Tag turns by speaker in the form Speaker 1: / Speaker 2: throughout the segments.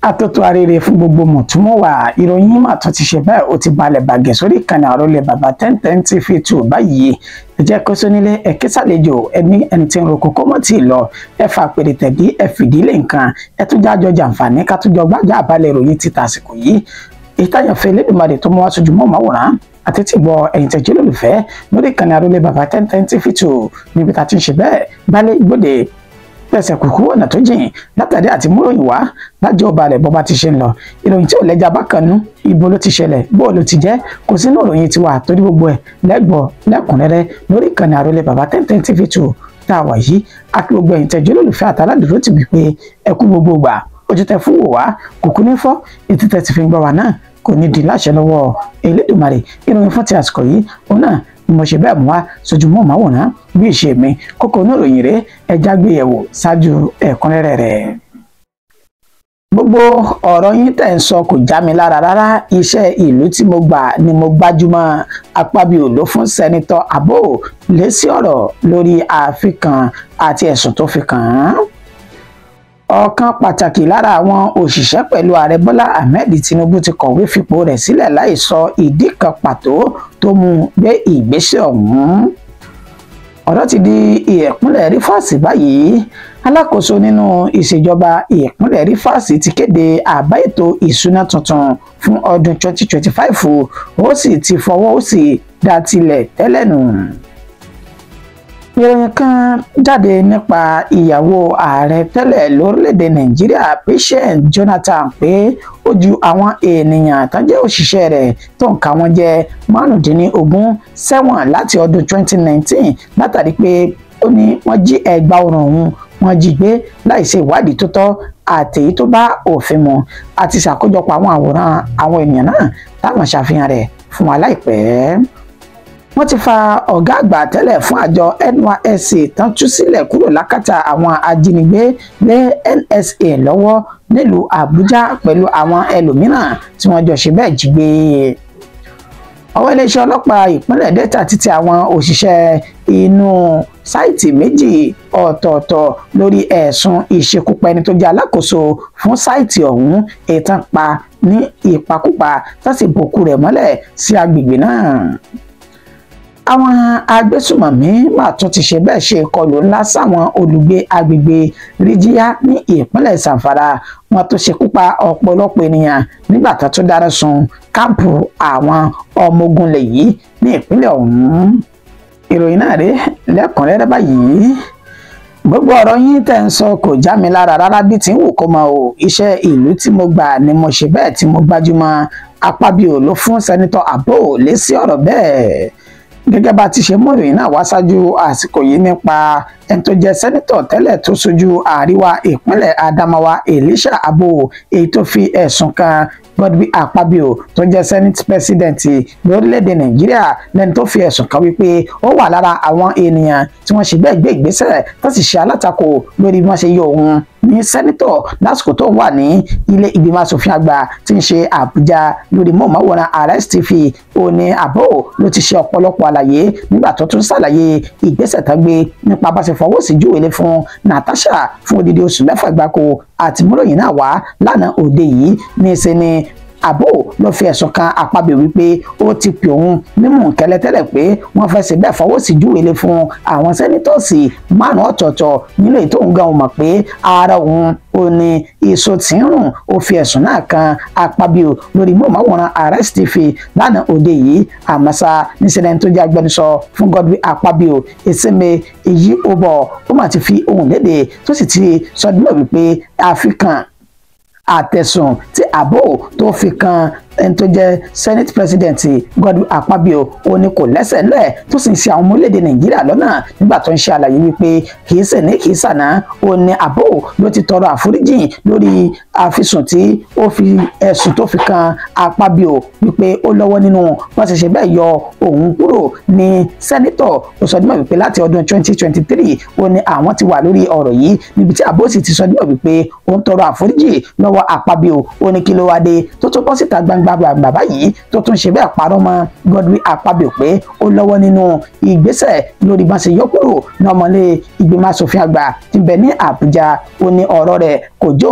Speaker 1: Atótó arére fún gbogbo mọ̀túnmọ̀wà ìròyìn mà tún ti ṣe bẹ́ẹ̀ ó ti balẹ̀ bàgẹ́ sórí ìkànnì Àrólé Bàbá 1010 TV2 báyìí ẹ jẹ́ kó sónílé ẹ ké sàlejò ẹni tí ń ro kókó mọ́ tí ì lọ ẹ fa pèrè tẹ̀dí ẹ fìdílé nǹkan ẹ tún jájọ jàǹfààní ká tún jọ gbájà àbálẹ̀ ìròyìn ti tàsìkò yìí ìtàyànfẹ́ Elédùmarè tó mú wá sójú mọ́ màwòrán àti tí gbọ́ ẹ̀yin tẹ̀jẹ́ lólùfẹ́ lórí ìkànnì Àrólé Bàbá 1010 TV2 níbi tá a ti ń ṣe bẹ́ẹ̀ gbálẹ̀ gbòde pẹ̀sẹ̀ kúkú ọ̀nà tó jìn látàrí àti múròyìn wá lájọ́ ọba rẹ̀ bọ́ba ti ṣe ń lọ ìròyìn tí ò lẹ́jà bákanú ibo ló ti ṣẹlẹ̀ bó ló ti jẹ́ kò sínú ìròyìn tiwa torí gbogbo ẹ̀ lẹ́gbọ̀ọ́ lẹ́kùnrẹ́rẹ́ lórí ìkànnì Àrólé Bàbá 1010 TV2 tá a wà yìí àti gbogbo ẹ̀yin tẹ̀jọ́ lólùfẹ́ àtàládùúró ti wí pé ẹ kú gbogbo gbà ojú tẹ fún wò wá kùkú ní fọ́ ètí tẹ ti fi ń gbọ́ wa náà kò ní di láṣẹ lọ́wọ́ Elédùmarè ìròyìn fún ti àsìkò yìí òun náà mo ṣe bẹ́ẹ̀ mú wá sójú mọ́ màwòrán bí ìṣe mi kókó oníròyìn rẹ̀ ẹja gbéyẹ̀wò ṣáájú ẹ̀kúnrẹ́rẹ́ rẹ̀. Gbogbo ọ̀rọ̀ yín tẹ̀ ń sọ kò já mi lára rárá iṣẹ́ ìlú tí mo gbà ni mo gbájúmọ́ Akpabio ló fún sẹ́nitọ́ Abo lésì ọ̀rọ̀ lórí àfikàn àti ẹ̀sùn tó fi kàn án. Ọ̀kan pàtàkì lára àwọn òṣìṣẹ́ pẹ̀lú ààrẹ Bọ́lá Ahmed Tinubu ti kọ̀wé fipò rẹ̀ sílẹ̀ láì sọ ìdí kan pàtó tó mú gbé ìgbésẹ̀ ọ̀hún. Ọ̀rọ̀ ti di ìpínlẹ̀ Rivers báyìí alákòóso nínú ìṣèjọba ìpínlẹ̀ Rivers ti kéde àbá ètò ìṣúná tuntun fún ọdún 2025 ó sì ti fọwọ́ ó sì dá tilẹ̀ tẹ́lẹ̀ nù. Ìròyìn kan jáde nípa ìyàwó ààrẹ tẹ́lẹ̀ lórílẹ̀‐èdè Nàìjíríà Patient Jonathan pé ó ju àwọn ènìyàn tó jẹ́ òṣìṣẹ́ rẹ̀ tó ń ka wọ́n jẹ́ 15 sẹ́wọ̀n láti ọdún 2019 látàrí pé ó ní wọ́n jí ẹ̀gbà ọrùn òun wọ́n jí gbé láì ṣe ìwádìí tó tọ́ àtèyí tó bá òfin mu àti ṣàkójọpọ̀ àwọn àwòrán àwọn ènìyàn náà táwọn ṣàfihàn rẹ̀ fún wa láìpẹ́. Wọ́n ti fa ọ̀gá àgbà tẹ́lẹ̀ fún àjọ NYSC tán tú sílẹ̀ kúrò lákàtà àwọn ajínigbé lé NSA lọ́wọ́ nílùú Àbújá pẹ̀lú àwọn ẹlòmíràn tí wọ́n jọ ṣe bẹ́ẹ̀ jí gbé. Ọwọ́ iléeṣẹ́ ọlọ́pàá ìpínlẹ̀ Delta ti tẹ àwọn òṣìṣẹ́ inú sáìtì méjì ọ̀tọ̀ọ̀tọ̀ lórí ẹ̀sùn ìṣekúpẹni tó jẹ́ alákòóso fún sáìtì ọ̀hún ìtàn pa ní ìpakúpa tó sì bòkú rẹ̀ mọ́lẹ̀ sí agbègbè náà. Àwọn agbésùmọ̀mí mà tún ti ṣe bẹ́ẹ̀ ṣe ìkọlù ńlá sáwọn olùgbé agbègbè Ríjíyá ní ìpínlẹ̀ Zamfara wọ́n tó ṣekú pa ọ̀pọ̀lọpọ̀ ènìyàn nígbà tó tún dáná sun káàmpù àwọn ọmọ ogun lẹ̀ yìí ní ìpínlẹ̀ ọ̀hún. Ìròyìn náà rèé lẹ́kùnrẹ́rẹ́ báyìí. Gbogbo ọ̀rọ̀ yín tẹ̀ ń sọ kò já mi lára rárá bí tí ń wù kó mọ o iṣẹ́ ìlú tí mo gbà ni mo ṣe bẹ́ẹ̀ tí mo gbájúmọ́ Akpabio ló fún sẹ́nitọ́ Abo lésì ọ̀rọ̀ bẹ́ẹ̀. Gẹ́gẹ́ bá ti ṣe mú ìròyìn náà wá ṣáájú àsìkò yìí nípa ẹni tó jẹ́ sẹ́nitọ̀ tẹ́lẹ̀ tó ṣojú àríwá ìpínlẹ̀ Adamawa Elisha Abo èyí tó fi ẹ̀sùn kan Godwin Akpabio tó jẹ́ senate president lórílẹ̀‐èdè Nàìjíríà lẹ́ni tó fi ẹ̀sùn kan wípé ó wà lára àwọn ènìyàn tí wọ́n ṣe bẹ́ẹ̀ gbé ìgbésẹ̀ tó sì ṣe alátakò lórí bí wọ́n ṣe yọ òun ní sẹ́nitọ̀ lásìkò tó wà ní ilé ìgbìmọ̀ asòfin àgbà tí ń ṣe Àbújá lórí mọ̀ọ́máwòrán Arise TV òní Abo ló ti ṣe ọ̀pọ̀lọpọ̀ àlàyé nígbà tó tún ṣàlàyé ìgbésẹ̀ tó gbé nípa bá ṣe fọwọ́ sí júwèlé fún Natasha fún odidi oṣù 6 gbáko àti múròyìn náà wá lánàá òde yìí ní í ṣe ni Abo ló fi ẹ̀sùn kan Akpabio wípé ó ti pè òun mímú kẹlẹ́tẹ́lẹ̀ pé wọ́n fẹ́ ṣe bẹ́ẹ̀ fọwọ́ sí júwèlé fún àwọn sẹ́nitọ́ọ̀sì 5 ọ̀tọ̀ọ̀tọ̀ nílò èyí tó ń gan mọ̀ pé ara òun ó ní iṣó tí ń rùn ó fi ẹ̀sùn náà kan Akpabio lórí mọ̀ọ́máwòrán Arise TV lánàá òde yìí àmọ́sá níṣẹ́lẹ̀ tó jẹ́ agbẹnusọ fún Godwin Akpabio Eseme èyí ó bọ̀ ó mà ti fi ohùn lédè tó sì ti sọdúnmọ̀ wípé àfikàn àtẹ̀sùn tí Abo tó fi kan ẹni tó jẹ́ senate president Godwin Akpabio ó ní kò lẹ́sẹ̀ ńlẹ̀ tó sì ń ṣe àwọn ọmọ orílẹ̀-èdè Nàìjíríà lọ́nà nígbà tó ń ṣe àlàyé wípé kì í ṣe ní kì í ṣàná ó ní Abo ló ti tọrọ àforíjì lórí àfisùn tí ó fi ẹ̀sùn tó fi kan Akpabio wípé ó lọ́wọ́ nínú wọ́n ti ṣe bẹ́ẹ̀ yọ òun kúrò ní sẹ́nitọ̀ ó sọ dímọ̀ wípé láti ọdún 2023 ó ní àwọn ti wà lórí ọ̀rọ̀ yìí níbi tí Abo sì ti sọ dímọ̀ wípé ó ń tọrọ àforíjì lọ́wọ́ Akpabio ó ní kí ló wá dé tó tó bọ́ síta gbangba gbàgbà báyìí tó tún ṣe bẹ́ẹ̀ parọ́ mọ́ Godwin Akpabio pé ó lọ́wọ́ nínú ìgbésẹ̀ lórí bá ṣe yọ kúrò lọ́mọlé ìgbìmọ̀ asòfin àgbà tí ń bẹ ní Àbújá. Ó ní ọ̀rọ̀ rẹ̀ kò jọ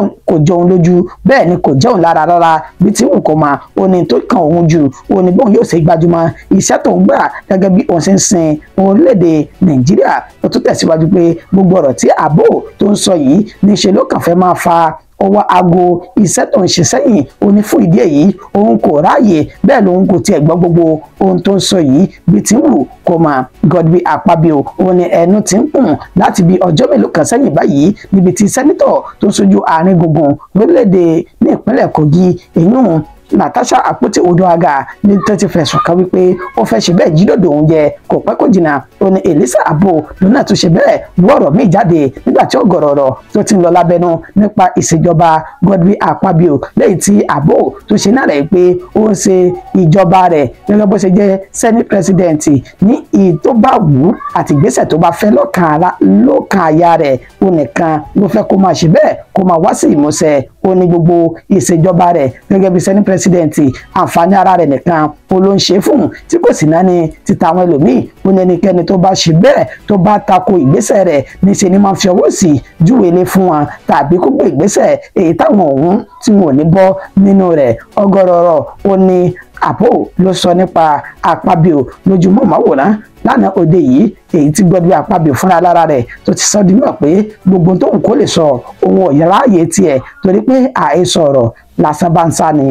Speaker 1: òun lójú, bẹ́ẹ̀ ni kò jẹ́ òun lára rárá bí tí òun kò mọ̀. Ó ní tó kàn òun jù, ó ní bóun yóò ṣe gbajúmọ̀ iṣẹ́ tó ń gbà gẹ́gẹ́ bí òun ṣe ń sin orílẹ̀-èdè Nàìjíríà. Ó tún tẹ̀síwájú pé gbogbo ọ̀rọ̀ tí Àbò tó ń sọ yìí níṣe ló kàn fẹ́ máa fa ọwọ́ aago iṣẹ́ tó ń ṣe sẹ́yìn. Ó ní fún ìdí èyí òun kò ráàyè, bẹ́ẹ̀ lòun kò tiẹ̀ gbọ́ gbogbo ohun tó ń sọ yìí bí tí wù kó mọ̀. Godwin Akpabio ó ní ẹnu ti ń kùn láti bí ọjọ́ mélòó kan sẹ́yìn báyìí níbi tí sẹ́nítọ̀ tó ń ṣojú àárín gbùngbùn lórílẹ̀-èdè ní ìpínlẹ̀ Kogi èyún Natasha Akpoti-Odoaga ní tó ti fẹ̀sùn kàn wípé ó fẹ́ ṣe bẹ́ẹ̀ jídòdò oúnjẹ kò pẹ́ kò jìnnà. Ó ní Elisa Abo lónà tó ṣe bẹ́ẹ̀ wọ́ọ̀rọ̀ míì jáde nígbà tí ọ̀gọ̀rọ̀ ọ̀rọ̀ tó ti ń lọ lábẹ́nú nípa ìṣèjọba Godwin Akpabio lẹ́yìn tí Abo tó ṣe náà rẹ̀ pé ó ń ṣe ìjọba rẹ̀ gẹ́gẹ́ bó ṣe jẹ́ Senate President ní tó bá wù ú àti ìgbésẹ̀ tó bá fẹ́ lọ́kàn àyà rẹ̀ ó nìkan ló fẹ́ kó máa ṣe bẹ́ẹ̀ kó máa wá sí ìmúṣẹ. Ó ní gbogbo ìṣèjọba rẹ̀ gẹ́gẹ́ bí Senate President àǹfààní ara rẹ̀ nìkan ó ló ń ṣe fún tí kò sì náà ní títa àwọn ẹlòmíì. Ó ní ẹnikẹ́ni tó bá ṣe bẹ́ẹ̀ tó bá tako ìgbésẹ̀ rẹ̀ níṣẹ́ ni máa fi ọwọ́ sí júwèlé fún wọn tàbí kó gbé ìgbésẹ̀ èyí táwọn òun tí wọn ò ní bọ́ nínú rẹ̀. Ọ̀gọ̀rọ̀ ó ní Abo ló sọ nípa Akpabio lójúmọ́ máwòrán lánàá òde yìí èyí tí Godwin Akpabio fúnra lára rẹ̀ tó ti sọ di mọ̀ pé gbogbo tóun kò lè sọ òun ò yára ààyè tiẹ̀ torí pé àhesọ ọ̀rọ̀ lásán bá ń sá ni.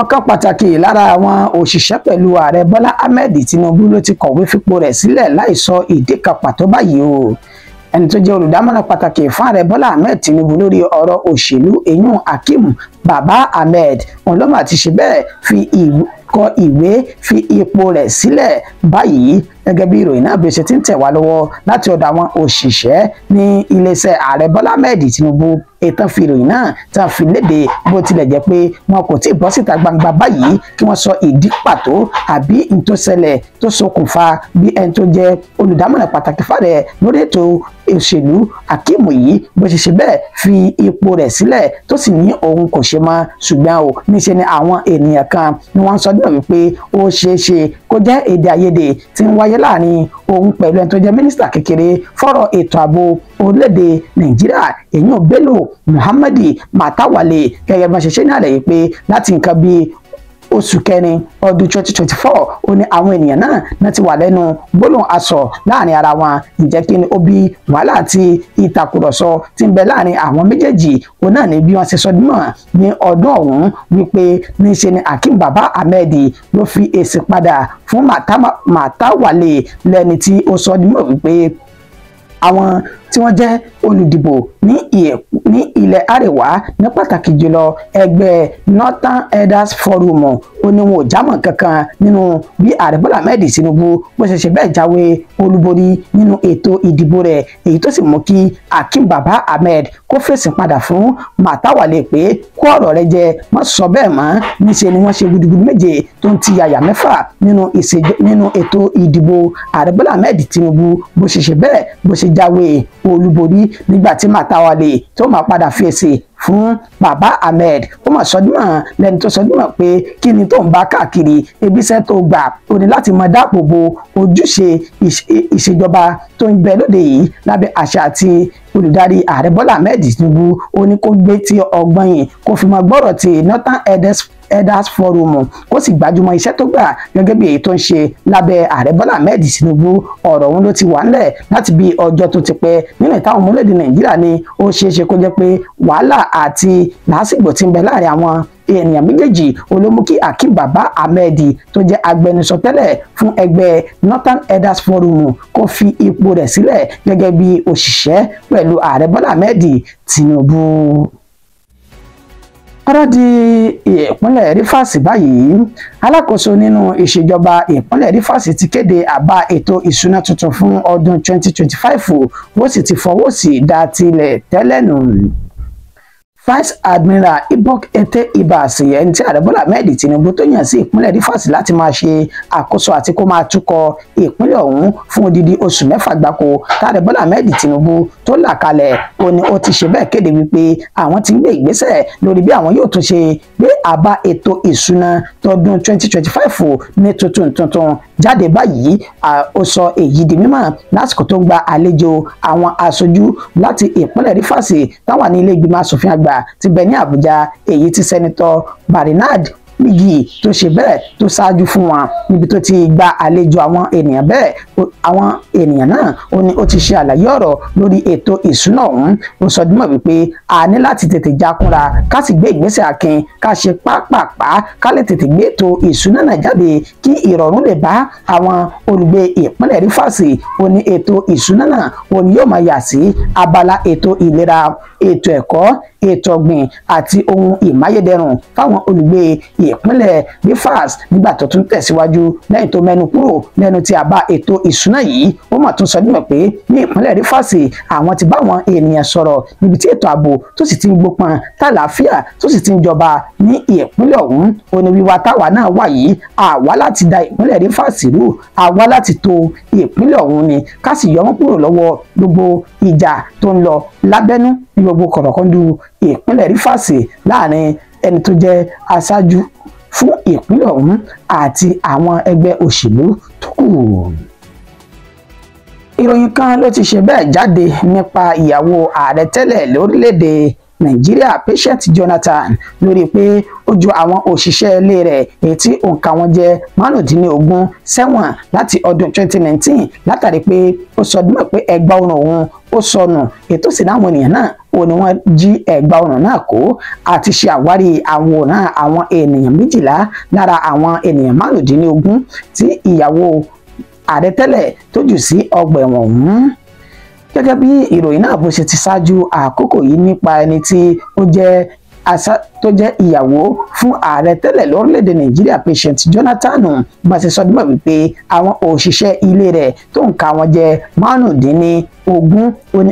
Speaker 1: Ọ̀kan pàtàkì lára àwọn òṣìṣẹ́ pẹ̀lú ààrẹ Bọ́lá Ahmed Tinubu ló ti kọ̀wé fipò rẹ̀ sílẹ̀ láì sọ ìdí kan pàtó báyìí o. Ẹni tó jẹ́ olùdámọ̀ràn pàtàkì fún ààrẹ Bọ́lá Ahmed Tinubu lórí ọ̀rọ̀ òṣèlú èyún Hakeem Baba Ahmed òun ló mà ti ṣe bẹ́ẹ̀ kọ ìwé fi ipò rẹ̀ sílẹ̀ báyìí gẹ́gẹ́ bí ìròyìn náà bí ó ṣe ti ń tẹ̀ wá lọ́wọ́ láti ọ̀dọ̀ àwọn òṣìṣẹ́ ní iléeṣẹ́ ààrẹ Bọ́lá Ahmed Tinubu. Ètò fi ìròyìn náà tí wọ́n fi léde bó tilẹ̀ jẹ́ pé wọn kò tí ì bọ́ síta gbangba báyìí kí wọ́n sọ ìdí pàtó àbí ìtòsẹlẹ̀ tó ṣokùnfà bí ẹni tó jẹ́ olùdámọ̀ràn pàtàkì fàrẹ lórí ètò òṣèlú Hakeem yìí bó ṣe ṣe bẹ́ẹ̀ fi ipò rẹ̀ sílẹ̀ tó sì ní òun kò ṣe mọ́. Ṣùgbọ́n o níṣe ni àwọn ènìyàn kan ni wọ́n sọ dùn wípé ó ṣeé ṣe kó jẹ́ èdè àìyedè tí ń wáyé láàrin òun pẹ̀lú ẹni tó jẹ́ mínísítà kékeré fọ́rọ̀ ètò ààbò orílẹ̀-èdè Nàìjíríà èyàn Bello Muhammad Matawalle gẹ́gẹ́ bá ṣe ṣe ní àlàyé pé láti nǹkan bíi oṣù kẹrin ọdún 2024 ó ní àwọn ènìyàn náà ti wà lẹ́nu gbólóhùn asọ̀ láàrin ara wọn. Ǹjẹ́ kí ni ó bí wàhálà àti ìtàkùrọ̀sọ tí ń bẹ láàrin àwọn méjèèjì? Ó náà ní bí wọ́n ṣe sọ dímọ̀ ní ọdún ọ̀hún wípé níṣe ni Hakeem Baba Ahmed ló fi èsì padà fún Matawalle lẹ́ni tí ó sọ dímọ̀ wípé àwọn tí wọ́n jẹ́ olùdìbò ní ilẹ̀ àríwá ní pàtàkì jùlọ ẹgbẹ́ Northern Elders Forum ó ní wọn ò jámọ́ kankan nínú bí ààrẹ Bọ́lá Ahmed Tinubu bó ṣe ṣe bẹ́ẹ̀ jáwé olúborí nínú ètò ìdìbò rẹ̀ èyí tó sì mú kí Hakeem Baba Ahmed kó fèsì padà fún Matawalle pé kó ọ̀rọ̀ rẹ̀ jẹ má sọ bẹ́ẹ̀ mọ́. Níṣe ni wọ́n ṣe gudugudu méje tó ń ti yàyà mẹ́fà nínú ètò ìdìbò ààrẹ Bọ́lá Ahmed Tinubu bó ṣe ṣe bẹ́ẹ̀ bó ṣe jáwé olúborí nígbà tí Matawalle tó máa padà fèsì fún Baba Ahmed ó mà sọdúnmọ̀ lẹ́ni tó sọdúnmọ̀ pé kí ni tó ń bá káàkiri ibiṣẹ́ tó gbà ó ní láti máa dáàbò bo ojúṣe ìṣèjọba tó ń bẹ lóde yìí lábẹ́ àṣà àti olùdarí ààrẹ Bọ́lá Ahmed Tinubu. Ó ní kó gbé tí ọgbọ́n yìí kó fi máa gbọ́rọ̀ tí Northern Elders Forum kó sì gbájúmọ́ iṣẹ́ tó gbà gẹ́gẹ́ bí èyí tó ń ṣe lábẹ́ ààrẹ Bọ́lá Ahmed Tinubu. Ọ̀rọ̀ òun ló ti wà ńlẹ̀ láti bí ọjọ́ tó ti pẹ́ nínú ìtàn ọmọ orílẹ̀-èdè Nàìjíríà ni ó ṣeé ṣe kó jẹ́ pé wàhálà àti làásìgbò tí ń bẹ láàrin àwọn ènìyàn méjèèjì olómú kí Hakeem Baba Ahmed tó jẹ́ agbẹnusọ tẹ́lẹ̀ fún ẹgbẹ́ Northern Elders Forum kó fi ipò rẹ̀ sílẹ̀ gẹ́gẹ́ bí òṣìṣẹ́ pẹ̀lú ààrẹ Bọ́lá Ahmed Tinubu. Ọ̀rọ̀ di ìpínlẹ̀ Rivers báyìí alákòóso nínú ìṣèjọba ìpínlẹ̀ Rivers ti kéde àbá ètò ìṣúná tuntun fún ọdún 2025 ó sì ti fọwọ́ sí dá tilẹ̀ tẹ́lẹ̀ nù. Vice Admiral Ibok Ete Ibas ẹni tí ààrẹ Bọ́lá Ahmed Tinubu tó yàn sí ìpínlẹ̀ Rivers láti máa ṣe àkóso àti kó máa túkọ̀ ìpínlẹ̀ ọ̀hún fún odidi oṣù mẹ́fà gbáko táàrẹ Bọ́lá Ahmed Tinubu tó là kalẹ̀ ó ní ó ti ṣe bẹ́ẹ̀ kéde wípé àwọn ti ń gbé ìgbésẹ̀ lórí bí àwọn yóò tún ṣe gbé àbá ètò ìṣúná tọdún 2025 ní tuntun jáde báyìí. Ó sọ èyí di mímọ̀ lásìkò tó ń gba àlejò àwọn aṣojú láti ìpínlẹ̀ Rivers táwọn ní ilé ìgbìmọ̀ asòfin àgbà ti bẹ̀ ní Àbújá, èyí tí sẹ́nitọ́ Bernard yìí tó ṣe bẹ́ẹ̀ tó ṣáájú fún wọn níbi tó ti gba àlejò àwọn ènìyàn bẹ́ẹ̀. Àwọn ènìyàn náà ó ti ṣe àlàyé ọ̀rọ̀ lórí ètò ìṣúná ọ̀hún. Ó sọ dímọ̀ wípé a ní láti tètè jákúnra ká sì gbé ìgbésẹ̀ akin ká ṣe pápápá ká lè tètè gbé ètò ìṣúná náà jáde kí ìrọ̀rùn lè bá àwọn olùgbé ìpínlẹ̀ Rivers. Ó ní ètò ìṣúná náà yóò máa yà sí abala ètò ìlera, ètò ẹ̀kọ́, ètò ọ̀gbìn àti ohun ìmáyédẹrùn fáwọn olùgbé ìpínlẹ̀ Rivers. Nígbà tó tún tẹ̀síwájú lẹ́yìn tó mẹ́nu kúrò lẹ́nu tí àbá ètò ìṣúná yìí, ó mà tún sọ nímọ̀ pé ní ìpínlẹ̀ Rivers àwọn ti bá àwọn ènìyàn sọ̀rọ̀ níbi tí ètò ààbò tó sì ti ń gbópọn tàlàáfíà tó sì ti ń jọba ní ìpínlẹ̀ ọ̀hún. Ó ní wíwá táwa náà wà yìí àwa láti da ìpínlẹ̀ Rivers rú, àwa láti tò ìpínlẹ̀ ọ̀hún ni ká sì yọ wọ́n kúrò lọ́wọ́ gbogbo ìjà tó ń lọ lábẹ́nú ní gbogbo kọ̀rọ̀kọ́ndù ìpínlẹ̀ Rivers láàrin ẹni tó jẹ́ aṣáájú fún ìpínlẹ̀ ọ̀hún àti àwọn ẹgbẹ́ òṣèlú tó kù. Ìròyìn kan ló ti ṣe bẹ́ẹ̀ jáde nípa ìyàwó ààrẹ tẹ́lẹ̀ lórílẹ̀‐èdè Nàìjíríà Patient Jonathan lórí pé ó ju àwọn òṣìṣẹ́ ilé rẹ̀ èyí tí òǹkà wọn jẹ́ 15 sẹ́wọ̀n láti ọdún 2019 látàrí pé ó sọ dímọ̀ pé ẹ̀gbà ọrùn òun ó sọnù, ètò sì láwọn ènìyàn náà ni wọ́n jí ẹ̀gbà ọrùn náà kó àti ṣe àwárí àwòrán àwọn ènìyàn 12 lára àwọn ènìyàn 15 tí ìyàwó ààrẹ tẹ́lẹ̀ tó jù sí ọgbà ẹ̀wọ̀n ọ̀hún. Gẹ́gẹ́ bí ìròyìn náà bó ṣe ti ṣáájú àkókò yìí nípa ẹni tí ó jẹ́ ìyàwó fún ààrẹ tẹ́lẹ̀ lórílẹ̀‐èdè Nàìjíríà Patient Jonathan bá ṣe sọ dímọ̀ wípé àwọn òṣìṣẹ́ ilé rẹ̀ tó ń ka wọn jẹ́ 15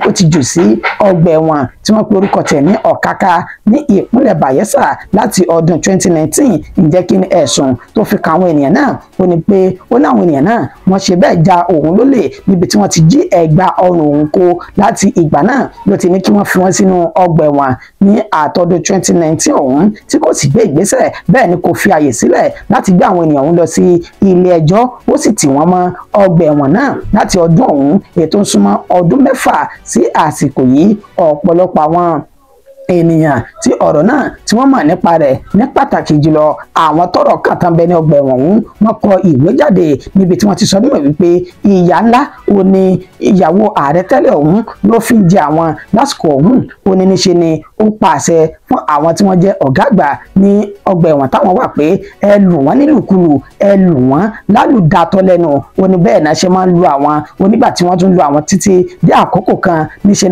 Speaker 1: ó ti jù sí ọgbà ẹ̀wọ̀n tí wọ́n pe orúkọ tẹ̀ ní Ọ̀káká ní ìpínlẹ̀ Bayelsa láti ọdún 2019. Ǹjẹ́ kí ni ẹ̀sùn tó fi kan àwọn ènìyàn náà? Ó ní pé ó láwọn ènìyàn náà wọ́n ṣe bẹ́ẹ̀ ja òun lólè níbi tí wọ́n ti jí ẹ̀gbà ọrùn òun kó. Láti ìgbà náà ló ti ní kí wọ́n fi wọ́n sínú ọgbà ẹ̀wọ̀n ní àtọdún 2019 ọ̀hún tí kò sì gbé ìgbésẹ̀, bẹ́ẹ̀ ni kò fi àyè sílẹ̀ láti gbé àwọn ènìyàn ọ̀hún lọ sí ilé ẹjọ́. Ó sì tì wọ́n mọ́ ọgbà ẹ̀wọ̀n náà láti ọdún ọ̀hún ètò ń súnmọ́ ọdún 6 sí àsìkò yìí. Ọ̀pọ̀lọpọ̀ àwọn ènìyàn tí ọ̀rọ̀ náà tí wọ́n mọ̀ nípa rẹ̀ ní pàtàkì jùlọ àwọn tọ́rọ̀ kàn tán bẹ ní ọgbà ẹ̀wọ̀n ọ̀hún, wọ́n kọ ìwé jáde níbi tí wọ́n ti sọ nímọ̀ wípé ìyà ńlá ó ní ìyàwó ààrẹ tẹ́lẹ̀ ọ̀hún ló fi ń jẹ àwọn lásìkò ọ̀hún. Ó ní níṣe ni ó pàṣẹ fún àwọn tí wọ́n jẹ́ ọ̀gá àgbà ní ọgbà ẹ̀wọ̀n táwọn wà pé ẹ lù wọ́n nílùkulù, ẹ lù wọ́n lálùdàtọ̀ lẹ́nu. Ó ní bẹ́ẹ̀ náà ṣe máa ń lu àwọn onígbà tí wọ́n tún lu àwọn títí dé àkókò kan níṣe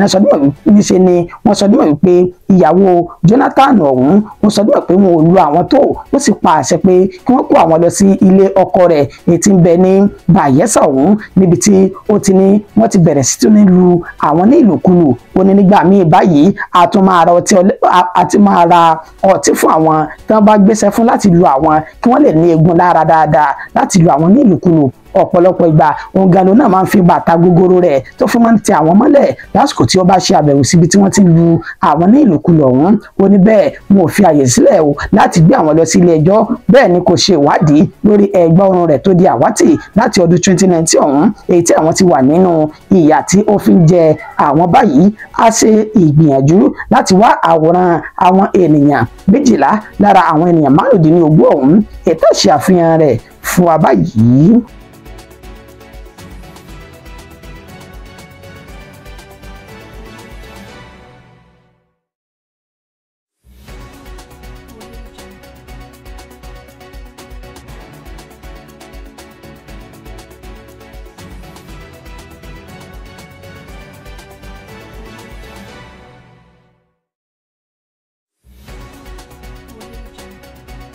Speaker 1: ni wọ́n sọ dímọ̀ wípé ìyàwó Jonathan ọ̀hún ó sọ dímọ̀ pé wọn ò lu àwọn tó. Ó sì pa àṣẹ pé kí wọ́n kó àwọn lọ sí ilé ọkọ rẹ̀ èyí tí ń bẹ ní Bayelsa ọ̀hún níbi tí ó ti ní wọ́n ti bẹ̀rẹ̀ sí tún ní lu àwọn ní ìlùkulù. Ó ní nígbà míì báyìí a tún máa ra ọtí fún àwọn tí wọ́n bá gbéṣẹ́ fún láti lu àwọn kí wọ́n lè ní egun lára dáadáa láti lu àwọn ní ìlùkulù. Ọ̀pọ̀lọpọ̀ ìgbà òun gan ló náà máa ń fi bàtà gogoro rẹ̀ tó fi máa ń tẹ àwọn mọ́lẹ̀ lásìkò tí ó bá ṣe àbẹ̀wò síbi tí wọ́n ti lu àwọn ní ìlùkulù ọ̀hún. Ó ní bẹ́ẹ̀ wọn ò fi àyè sílẹ̀ o láti gbé àwọn lọ sí ilé ẹjọ́, bẹ́ẹ̀ ni kò ṣe ìwádìí lórí ẹ̀gbà ọrùn rẹ̀ tó di àwátì láti ọdún 2019 ọ̀hún èyí tí àwọn ti wà nínú ìyà tí ó fi ń jẹ àwọn báyìí. A ṣe ìgbìyànjú láti wá àwòrán àwọn ènìyàn 12 lára àwọn ènìyàn 15 ọ̀hún ètò ṣe àfihàn rẹ̀ fún wa báyìí.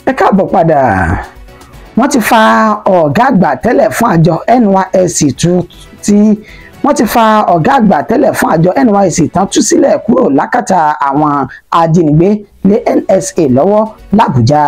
Speaker 1: Ẹ káàbọ̀ padà. Wọ́n ti fa ọ̀gá àgbà tẹ́lẹ̀ fún àjọ NYSC tán tú sílẹ̀ kúrò lákàtà àwọn ajínigbé lé NSA lọ́wọ́ l'Àbújá.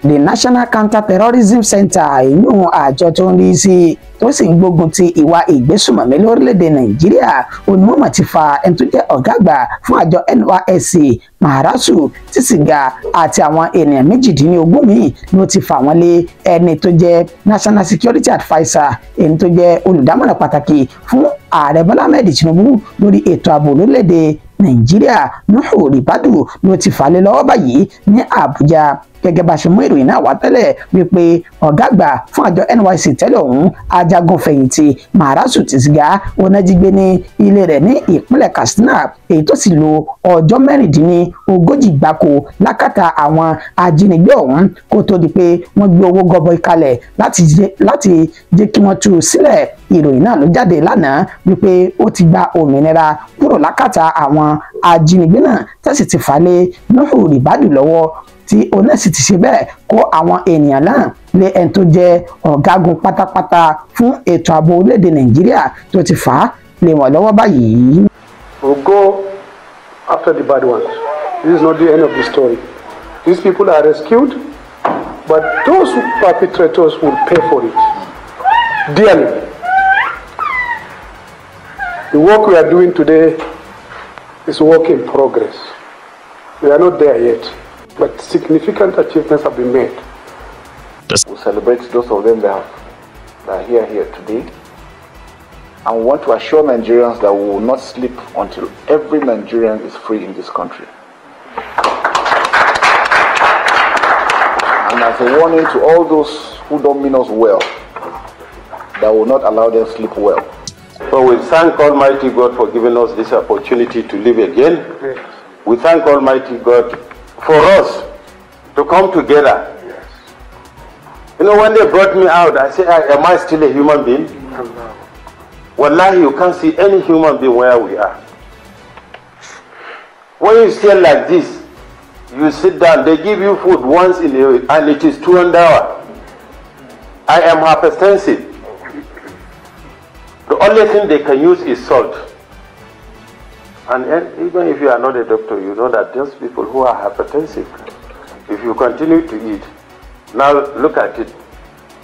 Speaker 1: the National Counter-Terrorism Center ìyún àjọ tó ń rí sí tó sì ń gbógun ti ìwà ìgbésùmọ̀mí lórílẹ̀‐èdè Nàìjíríà onímọ̀ ti fa ẹni tó jẹ́ ọ̀gá àgbà fún àjọ NYSC Maharazu Tisiga àti àwọn ènìyàn 18 míì ló ti fà wọ́n lé ẹni tó jẹ́ National Security Adviser ẹni tó jẹ́ olùdámọ̀ràn pàtàkì fún ààrẹ Bọ́lá Ahmed Tinubu lórí ètò ààbò lórílẹ̀‐èdè Nàìjíríà Nuhu Ribadu ló ti fà lé lọ́wọ́ báyìí ní Àbújá gẹ́gẹ́ bá ṣe mú ìròyìn náà wá tẹ́lẹ̀ wípé ọ̀gá àgbà fún àjọ NYSC tẹ́lẹ̀ ọ̀hún ajagun fẹ̀yìntì Maharazu Tisiga onájígbé ní ilé rẹ̀ ní ìpínlẹ̀ Katsina èyí tó sì lo ọjọ́ 36 gbáko lákàtà àwọn ajínigbé ọ̀hún kó tó di pé wọ́n gbé owó gọbọi kalẹ̀ láti jẹ́ kí wọ́n tú u sílẹ̀. Ìròyìn náà ló jáde lánàá wípé ó ti gba òmìnira kúrò lákàtà àwọn ajínigbé náà tẹ́sí ti fà lé Nuhu Ribadu lọ́wọ́ tí onẹ́sì ti ṣe bẹ́ẹ̀ kó àwọn ènìyàn náà lé ẹni tó jẹ́ ọ̀gágun pátápátá fún ètò ààbò orílẹ̀-èdè Nàìjíríà tó ti fà á lé wọn lọ́wọ́ báyìí.
Speaker 2: We'll go after the bad ones. This is not the end of the story. These people are rescued, but those perpetrators will pay for it dearly. The work we are doing today is work in progress. We are not there yet, but significant achievements have been made.
Speaker 3: We celebrate those of them that are here today, and we want to assure Nigerians that we will not sleep until every Nigerian is free in this country. And as a warning to all those who don't mean us well, that will not allow them sleep well.
Speaker 4: So we thank Almighty God for giving us this opportunity to live again.
Speaker 2: Yes.
Speaker 4: We thank Almighty God for us to come together.
Speaker 2: Yes.
Speaker 4: You know, when they brought me out, I said, am I still a human being? Wallahi, you can't see any human being where we are. When you stay like this, you sit down, they give you food once in a week, and it is 200 hours. I am hypertensive. The only thing they can use is salt. And even if you are not a doctor, you know that those people who are hypertensive, if you continue to eat, now look at it,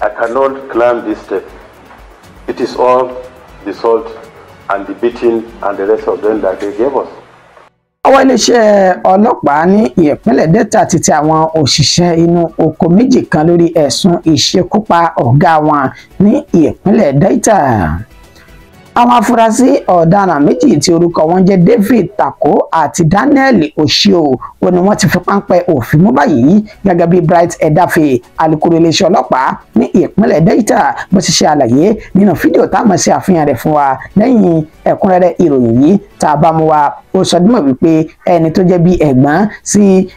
Speaker 4: I cannot climb this step. It is all the salt and the beating and the rest of them that they gave us.
Speaker 1: Àwọn iléeṣẹ́ ọlọ́pàá ní ìpínlẹ̀ Delta ti tẹ àwọn òṣìṣẹ́ inú oko méjì kan lórí ẹ̀sùn ìṣekúpa ọ̀gá wọn ní ìpínlẹ̀ Delta. Àwọn afurasí ọ̀daràn méjì tí orúkọ wọn jẹ́ David Tako àti Daniel Oshio ó ní wọ́n ti fi páńpẹ́ òfin mú báyìí gẹ́gẹ́ bí Bright Edafe alukoro iléeṣẹ́ ọlọ́pàá ní ìpínlẹ̀ Delta bó ti ṣe àlàyé nínú fídíò táwọn ṣe àfihàn rẹ̀ fún wa lẹ́yìn ẹ̀kúnrẹ́rẹ́ ìròyìn yìí tá a bá mú wa. Ó sọ dímọ̀ wípé ẹni tó jẹ́ bí ẹ̀gbọ́n sí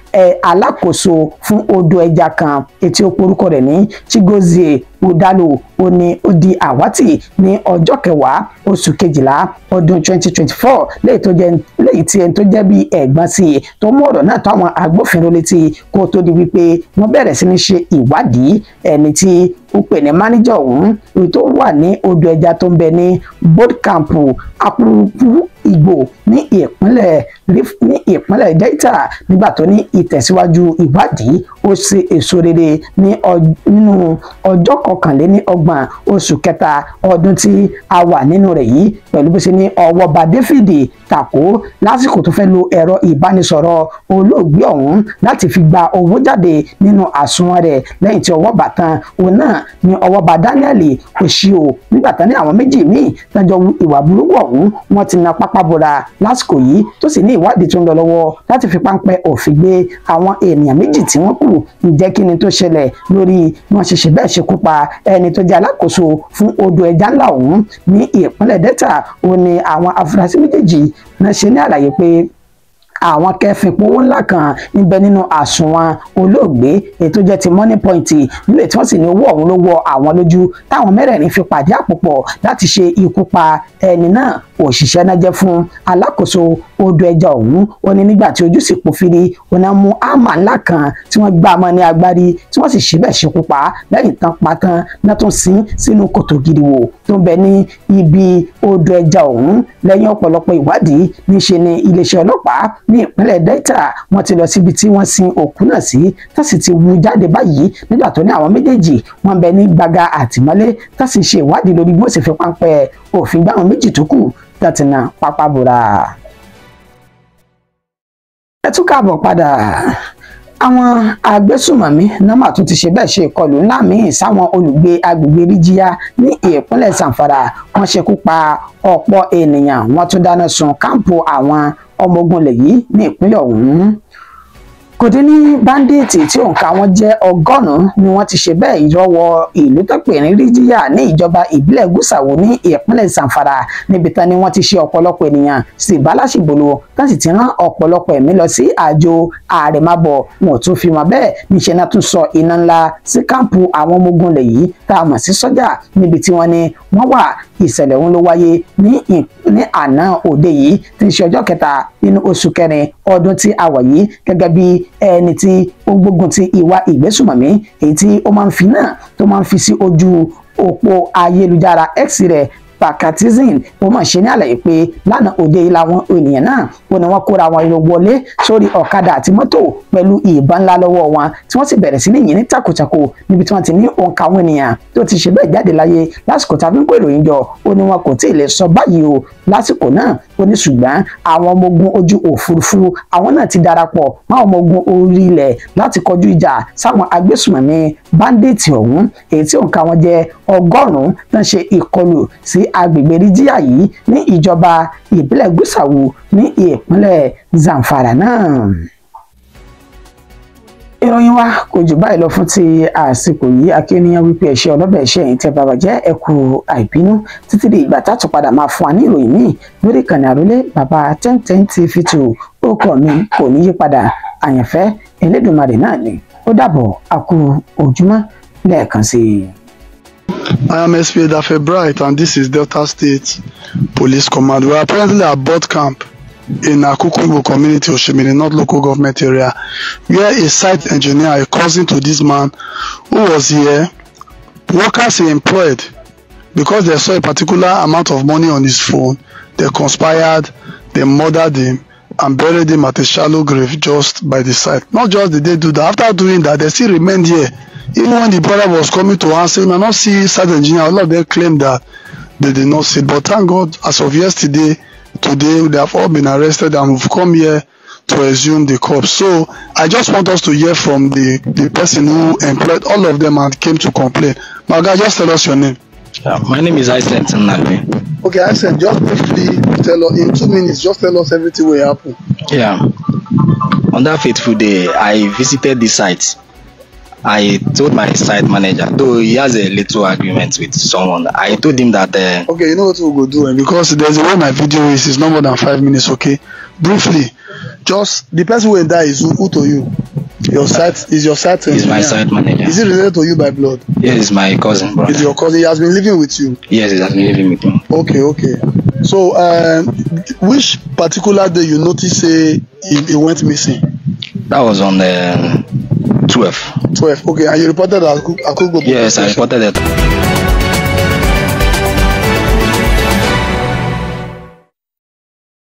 Speaker 1: alákòóso fún odò ẹja kan etí ó porúkọ rẹ̀ ní Chigozie Udalo ó ní ó di àwátì ní ọjọ́ 10 oṣù kejìlá ọdún 2024 lẹ́yìn tí ẹni tó jẹ́ bí ẹ̀gbọ́n sí tó mú ọ̀rọ̀ náà tó àwọn agbófinró létí kó tó di wípé wọ́n bẹ̀rẹ̀ sí ní ṣe ìwádìí. Ẹni tí ó pè ní mánéjà ọ̀hún tó wà ní odò ẹja tó ń bẹ ní boat camp Akuruku Igbo ní ìpínlẹ̀ Delta nígbà tó ní ìtẹ̀síwájú ìwádìí ó ṣe èso rere nínú ọjọ́ 21 oṣù kẹta ọdún tí a wà nínú rẹ̀ yìí pẹ̀lú bó ṣe ní ọwọ́ bá David Tako lásìkò tó fẹ́ lo ẹ̀rọ ìbánisọ̀rọ̀ olóògbé ọ̀hún láti fi gba owó jáde nínú àsùnwọ̀n rẹ̀ lẹ́yìn tí ọwọ́ bá tán òun náà ní ọwọ́ bá Daniel Oshio nígbà tán ní àwọn méjì míì lọ́jọ́ ìwà burúkú ọ̀hún wọ́n ti na pápá bora lásìkò yìí tó sì ní ìwádìí tó ń lọ lọ́wọ́ láti fi páńpẹ́ òfin gbé àwọn ènìyàn méjì tí wọ́n kù. Ǹjẹ́ kí ni tó ṣẹlẹ̀ lórí wọn ṣe bẹ́ẹ̀ ṣekú pa ẹni tó jẹ́ alákòóso fún odò ẹja ńlá ọ̀hún ní ìpínlẹ̀ Delta? Ó ní àwọn afurasí méjèèjì náà ṣe ní àlàyé pé àwọn kẹfìn powó ńlá kan níbẹ̀ nínú àsùnwọ̀n olóògbé ètò jẹ́ ti Money Point nílé tí wọ́n sì ní owó ọ̀hún ló wọ àwọn lójú táwọn mẹ́rẹ̀ẹ̀rin fi pàdé àpòpọ̀ láti ṣe ikú pa ẹni náà. Òṣìṣẹ́ náà jẹ́ fún alákòóso odò ẹja ọ̀hún ó ní nígbà tí ojú sì pòfìrí ó náà mú ámà ńlá kan tí wọ́n gbá mọ́ ní agbárí tí wọ́n sì ṣe bẹ́ẹ̀ ṣekú pa lẹ́yìn tán pa tán náà tún sin sínú kòtò gìrìwò tó ń bẹ ní ibi odò ẹja ọ̀hún. Lẹ́yìn ọ̀pọ̀lọpọ̀ ìwádìí níṣe ni iléeṣẹ́ ọlọ́pàá ní ìpínlẹ̀ Delta wọ́n ti lọ síbi tí wọ́n sin òkú náà sí tó sì ti wú jáde báyìí nígbà tó ní àwọn méjèèjì wọ́n bẹ ní gbàgà àtìmọ́lé tó sì ṣe ìwádìí lórí bí wọ́n sì fi páńpẹ́ òfin gbá àwọn méjì tó kù láti na pápá bora. Ẹ tún káàbọ̀ padà. Àwọn agbésùmọ̀mí nọ́mà tún ti ṣe bẹ́ẹ̀ ṣe ìkọlù ńlá míì sáwọn olùgbé agbègbè Ríjíà ní ìpínlẹ̀ Zamfara. Wọ́n ṣekú pa ọ̀pọ̀ ènìyàn, wọ́n tún dáná sun káàmpù àwọn ọmọ ogun ilẹ̀ yìí ní ìpínlẹ̀ ọ̀hún. Kò dín ní báńdíìtì tí òǹkà wọn jẹ́ 100 ni wọ́n ti ṣe bẹ́ẹ̀ ìrọ́wọ́ ìlú tó pè ní Ríjíà ní ìjọba ìbílẹ̀ Gúsàwù ní ìpínlẹ̀ Zamfara, níbi tán ni wọ́n ti ṣe ọ̀pọ̀lọpọ̀ ènìyàn sí ìbálàṣìbolo tán sì ti rán ọ̀pọ̀lọpọ̀ ẹ̀mí lọ sí àjò àrèmábọ̀. Wọn ò tún fi wọn bẹ́ẹ̀ níṣẹ́ náà tún sọ iná ńlá sí káàmpù àwọn ọmọ ogun ilẹ̀ yìí tá a mọ̀ sí sọ́jà níbi tí wọ́n ní wọ́n wà. Ìṣẹ̀lẹ̀ ọ̀hún ló wáyé ní àná òde yìí tí ń ṣe ọjọ́ 3 nínú oṣù kẹrin ọdún tí a wà yìí, gẹ́gẹ́ bí ẹni tí ó gbógun ti ìwà ìgbésùmọ̀mí èyí tí ó máa ń fi náà tó máa ń fi sí ojú òpó ayélujára X rẹ̀ Pakatizin ó máa ṣe ní àlàyé pé lánàá òde yìí làwọn ènìyàn náà ó ní wọ́n kóra wọn wọlé sórí ọ̀kadà àti mọ́tò pẹ̀lú ìbọn ńlá lọ́wọ́ wọn tí wọ́n sì bẹ̀rẹ̀ sí ní yìn ní takòtako níbi tí wọ́n ti ní òǹkà àwọn ènìyàn tó ti ṣe bẹ́ẹ̀ jáde láyé lásìkò tá a fi ń kó ìròyìn jọ. Ó ní wọn kò tí ì lè sọ báyìí o lásìkò náà. Ó ní ṣùgbọ́n àwọn ọmọ ogun ojú òfurufú àwọn náà ti darapọ̀ mọ́ àwọn ọmọ ogun orí ilẹ̀ láti kọjú ìjà sáwọn agbésùmọ̀mí báńdíìtì ọ̀hún èyí tí òǹkà wọn jẹ́ 100 tán ṣe ìkọlù sí agbègbè Ríjíà yìí ní ìjọba ìbílẹ̀ Gúsàwù ní ìpínlẹ̀ Zamfara náà. Ìròyìn wa kò jù báyìí lọ fún ti àsìkò yìí. Akíníyàn wípé ẹ̀ṣẹ̀ ọlọ́bẹ̀ ẹ̀ṣẹ̀ yìí tẹ́ bàbá jẹ́ ẹ̀kú àìbínú títí di ìgbà tátù padà máa fún wa ní ìròyìn míì lórí ìkànnì àrólé bàbá 1010 TV2. Orúkọ mi kò ní yípadà, àyànfẹ́ Elédùmarè náà ni. Ó dàbọ̀, àkú ojúmọ́ lẹ́ẹ̀kan sí i.
Speaker 5: I am SP Dafe Bright and this is Delta State Police Command. We are presently at board camp in Akukungo community, Oshimiri North local government area, where a site engineer, a cousin to this man who was here, workers he employed, because they saw a particular amount of money on his phone, they conspired, they murdered him and buried him at a shallow grave just by the site. Not just did they do that, after doing that, they still remained here. Even when the brother was coming to answer, we may not see site engineer, all of them claimed that they did not see it. But thank God, as of yesterday, today, they have all been arrested and we've come here to resume the corps. So I just want us to hear from the person who employed all of them and came to complain. My guy, just tell us your name.
Speaker 6: Yeah, my name is Aisen Nnabe.
Speaker 5: Okay, Aisen, just briefly tell us, in 2 minutes, just tell us everything what happened.
Speaker 6: Yeah. On that fateful day, I visited the site. I told my site manager, though he has a little agreement with someone, I told him that...
Speaker 5: okay, you know what we'll go do, because there's a way my video is, it's not more than 5 minutes, okay? Briefly, just, the person who will die is who to you? Your site, is your site engineer?
Speaker 6: He's my site manager.
Speaker 5: Is he related to you by blood?
Speaker 6: Yes, he's my cousin, brother.
Speaker 5: Is your cousin? He has been living with you?
Speaker 6: Yes, he has been living with me.
Speaker 5: Okay, okay. So, which particular day you notice he went missing?
Speaker 6: That was on the 12th.
Speaker 5: 12, okay. And you reported at Akugo?
Speaker 6: Yes, I reported it.